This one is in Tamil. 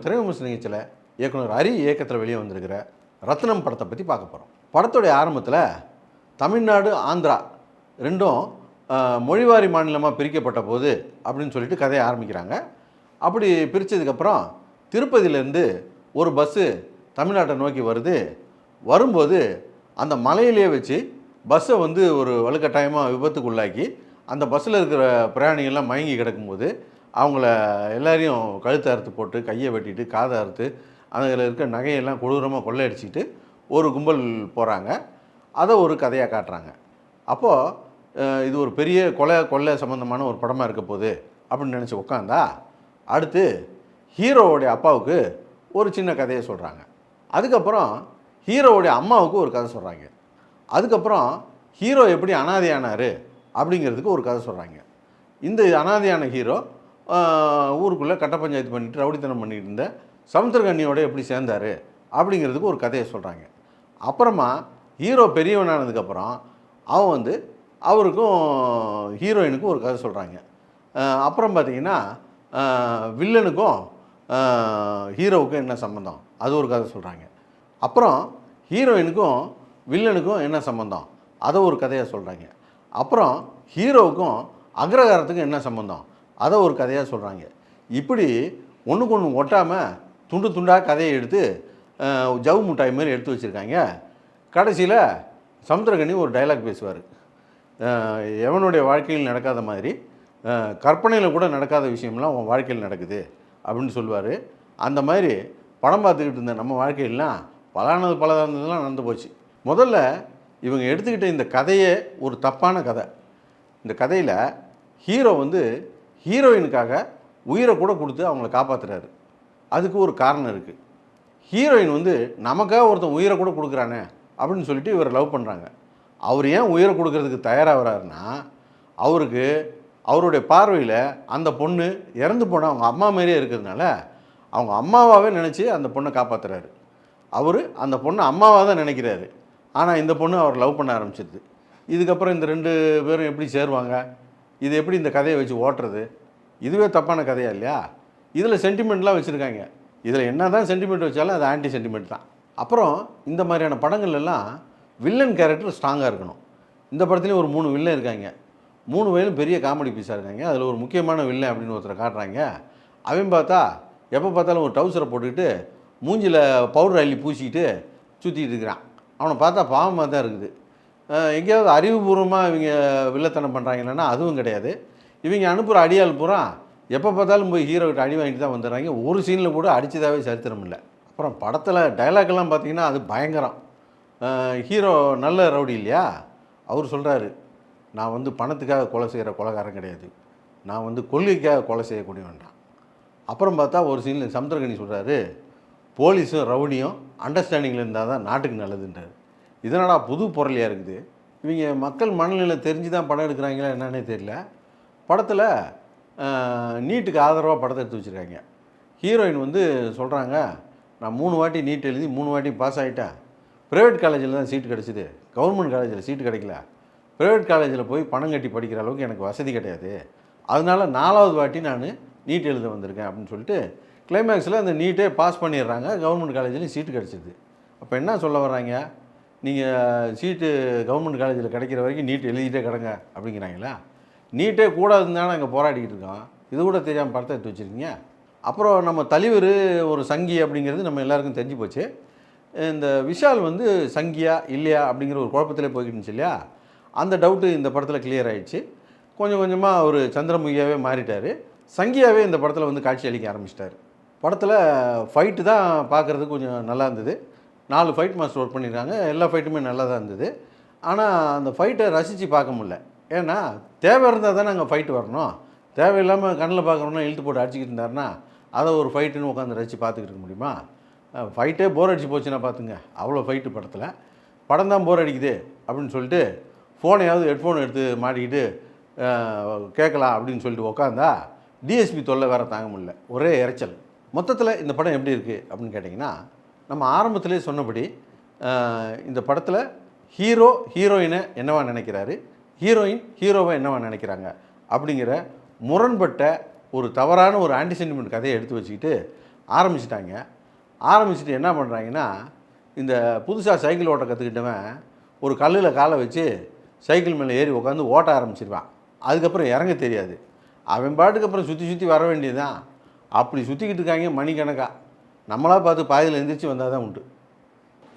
திரைவிமர்சன நிகழ்ச்சியில் இயக்குனர் ஹரி இயக்கத்தில் வெளியே வந்திருக்கிற ரத்னம் படத்தை பற்றி பார்க்க போகிறோம். படத்துடைய ஆரம்பத்தில் தமிழ்நாடு ஆந்திரா ரெண்டும் மொழிவாரி மாநிலமாக பிரிக்கப்பட்ட போது அப்படின்னு சொல்லிட்டு கதையை ஆரம்பிக்கிறாங்க. அப்படி பிரித்ததுக்கப்புறம் திருப்பதியிலேருந்து ஒரு பஸ்ஸு தமிழ்நாட்டை நோக்கி வரும்போது அந்த மலையிலே வச்சு பஸ்ஸை வந்து ஒரு வலுக்கட்டாயமாக விபத்துக்குள்ளாக்கி அந்த பஸ்ஸில் இருக்கிற பிரயாணிகள்லாம் மயங்கி கிடக்கும்போது அவங்கள எல்லாரையும் கழுத்தை அறுத்து போட்டு கையை வெட்டிட்டு காதை அறுத்து அதில் இருக்க நகையெல்லாம் கொடூரமாக கொள்ளையடிச்சிட்டு ஒரு கும்பல் போகிறாங்க. அதை ஒரு கதையாக காட்டுறாங்க. அப்போது இது ஒரு பெரிய கொள்ளை சம்மந்தமான ஒரு படமாக இருக்க போகுது அப்படின்னு நினச்சி உட்காந்தா அடுத்து ஹீரோவுடைய அப்பாவுக்கு ஒரு சின்ன கதையை சொல்கிறாங்க. அதுக்கப்புறம் ஹீரோவுடைய அம்மாவுக்கு ஒரு கதை சொல்கிறாங்க. அதுக்கப்புறம் ஹீரோ எப்படி அனாதையானார் அப்படிங்கிறதுக்கு ஒரு கதை சொல்கிறாங்க. இந்த அனாதையான ஹீரோ ஊருக்குள்ளே கட்ட பஞ்சாயத்து பண்ணிவிட்டு ரவுடித்தனம் பண்ணிகிட்டு இருந்த சமுத்திரகன்னியோட எப்படி சேர்ந்தார் அப்படிங்கிறதுக்கு ஒரு கதையை சொல்கிறாங்க. அப்புறமா ஹீரோ பெரியவனானதுக்கப்புறம் அவன் வந்து அவருக்கும் ஹீரோயினுக்கும் ஒரு கதை சொல்கிறாங்க. அப்புறம் பார்த்திங்கன்னா வில்லனுக்கும் ஹீரோவுக்கும் என்ன சம்மந்தம் அது ஒரு கதை சொல்கிறாங்க. அப்புறம் ஹீரோயினுக்கும் வில்லனுக்கும் என்ன சம்மந்தம் அதை ஒரு கதையாக சொல்கிறாங்க. அப்புறம் ஹீரோவுக்கும் அக்ரகாரத்துக்கும் என்ன சம்மந்தம் அதை ஒரு கதையாக சொல்கிறாங்க. இப்படி ஒன்றுக்கு ஒன்று ஒட்டாமல் துண்டு துண்டாக கதையை எடுத்து ஜவு முட்டாய் மாதிரி எடுத்து வச்சுருக்காங்க. கடைசியில் சமுத்திரகனி ஒரு டைலாக் பேசுவார். எவனுடைய வாழ்க்கையில் நடக்காத மாதிரி கற்பனையில் கூட நடக்காத விஷயம்லாம் உன் வாழ்க்கையில் நடக்குது அப்படின்னு சொல்லுவார். அந்த மாதிரி படம் பார்த்துக்கிட்டு இருந்த நம்ம வாழ்க்கையிலாம் பலதானதெல்லாம் நடந்து போச்சு. முதல்ல இவங்க எடுத்துக்கிட்ட இந்த கதையே ஒரு தப்பான கதை. இந்த கதையில் ஹீரோ வந்து ஹீரோயினுக்காக உயிரை கூட கொடுத்து அவங்கள காப்பாற்றுறாரு. அதுக்கு ஒரு காரணம் இருக்குது. ஹீரோயின் வந்து நமக்காக ஒருத்தன் உயிரை கூட கொடுக்குறானே அப்படின்னு சொல்லிட்டு இவர் லவ் பண்ணுறாங்க. அவர் ஏன் உயிரை கொடுக்கறதுக்கு தயாராகிறாருன்னா அவருக்கு அவருடைய பார்வையில் அந்த பொண்ணு இறந்து போனால் அவங்க அம்மா மாதிரியே இருக்கிறதுனால அவங்க அம்மாவாகவே நினச்சி அந்த பொண்ணை காப்பாற்றுறாரு. அவர் அந்த பொண்ணை அம்மாவாக தான் நினைக்கிறாரு. ஆனால் இந்த பொண்ணு அவர் லவ் பண்ண ஆரம்பிச்சிருது. இதுக்கப்புறம் இந்த ரெண்டு பேரும் எப்படி சேருவாங்க? இது எப்படி இந்த கதையை வச்சு ஓட்டுறது? இதுவே தப்பான கதையா இல்லையா? இதில் சென்டிமெண்ட்லாம் வச்சுருக்காங்க. இதில் என்ன தான் சென்டிமெண்ட் வச்சாலும் அது ஆன்டி சென்டிமெண்ட் தான். அப்புறம் இந்த மாதிரியான படங்கள்லாம் வில்லன் கேரக்டர் ஸ்ட்ராங்காக இருக்கணும். இந்த படத்துலேயும் ஒரு 3 வில்லன் இருக்காங்க. 3 பேரும் பெரிய காமெடி பீஸாக இருக்காங்க. அதில் ஒரு முக்கியமான வில்லன் அப்படின்னு ஒருத்தரை காட்டுறாங்க. அவன் பார்த்தா எப்போ பார்த்தாலும் ஒரு டவுசரை போட்டுக்கிட்டு மூஞ்சில் பவுடர் அள்ளி பூசிக்கிட்டு சுற்றிட்டு இருக்கிறான். அவனை பார்த்தா பாவமாக தான் இருக்குது. எங்கேயாவது அறிவுபூர்வமாக இவங்க வில்லத்தனம் பண்ணுறாங்கன்னா அதுவும் கிடையாது. இவங்க அனுப்புகிற அடியால் பூரா எப்போ பார்த்தாலும் போய் ஹீரோக்கிட்ட அடி வாங்கிட்டு தான் வந்துடுறாங்க. ஒரு சீனில் கூட அடித்ததாகவே சரித்திரம் இல்லை. அப்புறம் படத்தில் டைலாக்லாம் பார்த்திங்கன்னா அது பயங்கரம். ஹீரோ நல்ல ரவுடி இல்லையா? அவர் சொல்கிறாரு, நான் வந்து பணத்துக்காக கொலை செய்கிற கொலைகாரன் கிடையாது, நான் வந்து கொள்கைக்காக கொலை செய்யக்கூடிய வேண்டாம். அப்புறம் பார்த்தா ஒரு சீனில் சமுத்திரகனி சொல்கிறாரு, போலீஸும் ரவுடியும் அண்டர்ஸ்டாண்டிங்கில் இருந்தால் தான் நாட்டுக்கு நல்லதுன்றார். இதனடா புது பொருளையாக இருக்குது. இவங்க மக்கள் மனநிலை தெரிஞ்சு தான் படம் எடுக்கிறாங்களா என்னன்னே தெரியல. படத்தில் நீட்டுக்கு ஆதரவாக படத்தை எடுத்து வச்சுருக்காங்க. ஹீரோயின் வந்து சொல்கிறாங்க, நான் 3 வாட்டி நீட் எழுதி 3 வாட்டி பாஸ் ஆகிட்டேன். ப்ரைவேட் காலேஜில் தான் சீட்டு கிடச்சிது, கவர்மெண்ட் காலேஜில் சீட்டு கிடைக்கல. ப்ரைவேட் காலேஜில் போய் பணம் கட்டி படிக்கிற அளவுக்கு எனக்கு வசதி கிடையாது. அதனால் 4வது வாட்டி நான் நீட் எழுத வந்திருக்கேன் அப்படின்னு சொல்லிட்டு கிளைமேக்ஸில் அந்த நீட்டே பாஸ் பண்ணிடுறாங்க. கவர்மெண்ட் காலேஜில் சீட்டு கிடச்சிது. அப்போ என்ன சொல்ல வர்றாங்க? நீங்கள் சீட்டு கவர்மெண்ட் காலேஜில் கிடைக்கிற வரைக்கும் நீட் எழுதிட்டே கிடங்க அப்படிங்கிறாங்களா? நீட்டே கூடாதுன்னு தானே அங்கே போராடிக்கிட்டு இருக்கோம். இது கூட தெரியாமல் படத்தை எடுத்து வச்சுருக்கீங்க. அப்புறம் நம்ம தலைவர் ஒரு சங்கி அப்படிங்கிறது நம்ம எல்லாருக்கும் தெரிஞ்சு போச்சு. இந்த விஷால் வந்து சங்கியா இல்லையா அப்படிங்கிற ஒரு குழப்பத்திலே போய்கிட்டு இருந்துச்சு இல்லையா? அந்த டவுட்டு இந்த படத்தில் கிளியர் ஆகிடுச்சு. கொஞ்சம் கொஞ்சமாக அவர் சந்திரமுகியாவே மாறிட்டார். சங்கியாவே இந்த படத்தில் வந்து காட்சி அளிக்க ஆரம்பிச்சிட்டார். படத்தில் ஃபைட்டு தான் பார்க்குறதுக்கு கொஞ்சம் நல்லா இருந்தது. 4 ஃபைட் மாஸ்டர் ஒர்க் பண்ணியிருக்காங்க. எல்லா ஃபைட்டுமே நல்லா தான் இருந்தது. ஆனால் அந்த ஃபைட்டை ரசித்து பார்க்க முடியல. ஏன்னா தேவை இருந்தால் தானே அங்கே ஃபைட்டு வரணும். தேவையில்லாமல் கண்ணில் பார்க்குறோன்னா இழுத்து போட்டு அடிச்சிக்கிட்டு இருந்தாருன்னா அதை ஒரு ஃபைட்டுன்னு உட்காந்து ரசித்து பார்த்துக்கிட்டு இருக்க முடியுமா? ஃபைட்டே போர் அடிச்சு போச்சுன்னா பார்த்துங்க, அவ்வளோ ஃபைட்டு படத்தில். படம் தான் போர் அடிக்குது அப்படின்னு சொல்லிட்டு ஃபோனையாவது ஹெட்ஃபோன் எடுத்து மாட்டிக்கிட்டு கேட்கலாம் அப்படின்னு சொல்லிட்டு உட்காந்தா டிஎஸ்பி தொல்லை வேறு தாங்க முடியல, ஒரே இறைச்சல். மொத்தத்தில் இந்த படம் எப்படி இருக்குது அப்படின்னு கேட்டிங்கன்னா, நம்ம ஆரம்பத்திலே சொன்னபடி இந்த படத்தில் ஹீரோயினை என்னவா நினைக்கிறாரு, ஹீரோயின் ஹீரோவை என்னவா நினைக்கிறாங்க அப்படிங்கிற முரண்பட்ட ஒரு தவறான ஒரு ஆன்டி சென்டிமெண்ட் கதையை எடுத்து வச்சுக்கிட்டு ஆரம்பிச்சிட்டாங்க. ஆரம்பிச்சுட்டு என்ன பண்ணுறாங்கன்னா, இந்த புதுசாக சைக்கிள் ஓட்ட கற்றுக்கிட்டவன் ஒரு கல்லில் காலை வச்சு சைக்கிள் மேலே ஏறி உட்காந்து ஓட்ட ஆரம்பிச்சிருவான். அதுக்கப்புறம் இறங்க தெரியாது. அவன் பாட்டுக்கு அப்புறம் சுற்றி சுற்றி வர வேண்டியது தான். அப்படி சுற்றிக்கிட்டு இருக்காங்க மணிக்கணக்காக. நம்மளாக பார்த்து பாதியில் எந்திரிச்சு வந்தால் தான் உண்டு.